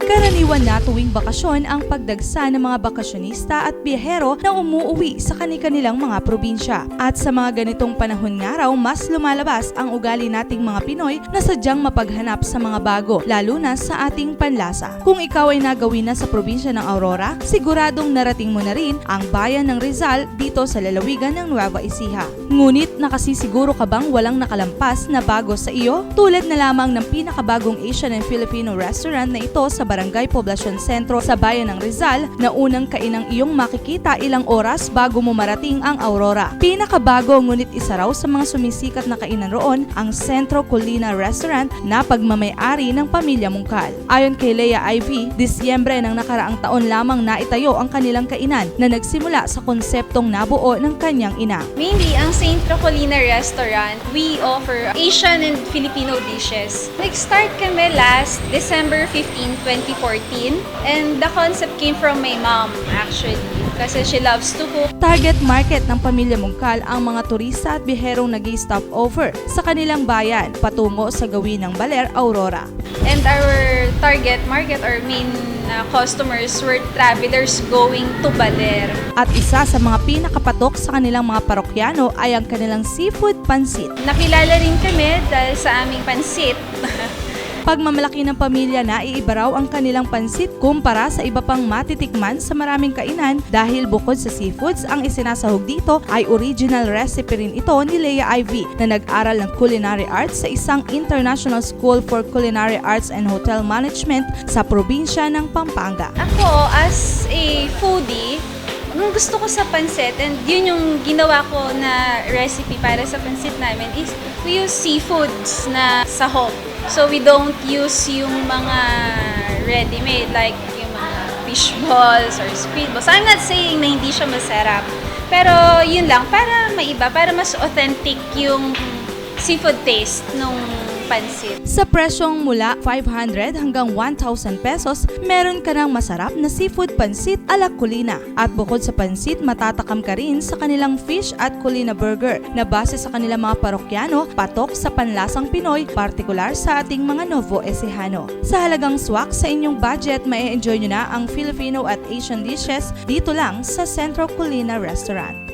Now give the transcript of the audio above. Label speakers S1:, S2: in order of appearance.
S1: Karaniwan na tuwing bakasyon ang pagdagsa ng mga bakasyonista at biyahero na umuuwi sa kani-kanilang mga probinsya. At sa mga ganitong panahon nga raw, mas lumalabas ang ugali nating mga Pinoy na sadyang mapaghanap sa mga bago, lalo na sa ating panlasa. Kung ikaw ay nagawin na sa probinsya ng Aurora, siguradong narating mo na rin ang bayan ng Rizal dito sa lalawigan ng Nueva Ecija. Ngunit nakasisiguro ka bang walang nakalampas na bago sa iyo? Tulad na lamang ng pinakabagong Asian and Filipino restaurant na ito sa Barangay Poblacion Sentro sa bayan ng Rizal na unang kainang iyong makikita ilang oras bago mo marating ang Aurora. Pinakabago ngunit isa raw sa mga sumisikat na kainan roon ang Centro Colina Restaurant na pagmamay-ari ng pamilya Mungkal. Ayon kay Leia Ivy, Disyembre ng nakaraang taon lamang naitayo ang kanilang kainan na nagsimula sa konseptong nabuo ng kanyang ina.
S2: Mainly, ang Centro Colina Restaurant, we offer Asian and Filipino dishes. Nag-start kami last December 15, 2014, and the concept came from my mom actually kasi she loves to cook.
S1: Target market ng pamilya Mungkal ang mga turista at biherong nag-stop over sa kanilang bayan patungo sa gawin ng Baler, Aurora.
S2: And our target market or main customers were travelers going to Baler.
S1: At isa sa mga pinakapatok sa kanilang mga parokyano ay ang kanilang seafood pansit.
S2: Nakilala rin kami dahil sa aming pansit.
S1: Pagmamalaki ng pamilya na iiba raw ang kanilang pansit kumpara sa iba pang matitikman sa maraming kainan dahil bukod sa seafoods, ang isinasahog dito ay original recipe rin ito ni Leia Ivy na nag-aral ng culinary arts sa isang International School for Culinary Arts and Hotel Management sa probinsya ng Pampanga.
S2: Ako, as a foodie, nung gusto ko sa pansit, and yun yung ginawa ko na recipe para sa pansit namin is we use seafoods na sahog. So we don't use yung mga ready-made like yung mga fish balls or squid balls. I'm not saying na hindi siya masarap. Pero yun lang, para maiba, para mas authentic yung seafood taste nung pansit.
S1: Sa presyong mula 500 hanggang 1,000 pesos, meron ka ng masarap na seafood pansit ala Colina. At bukod sa pansit, matatakam ka rin sa kanilang fish at Colina burger na base sa kanilang mga parokyano, patok sa panlasang Pinoy, partikular sa ating mga Novo Ecijano. Sa halagang swak sa inyong budget, mai-enjoy nyo na ang Filipino at Asian dishes dito lang sa Centro Colina Restaurant.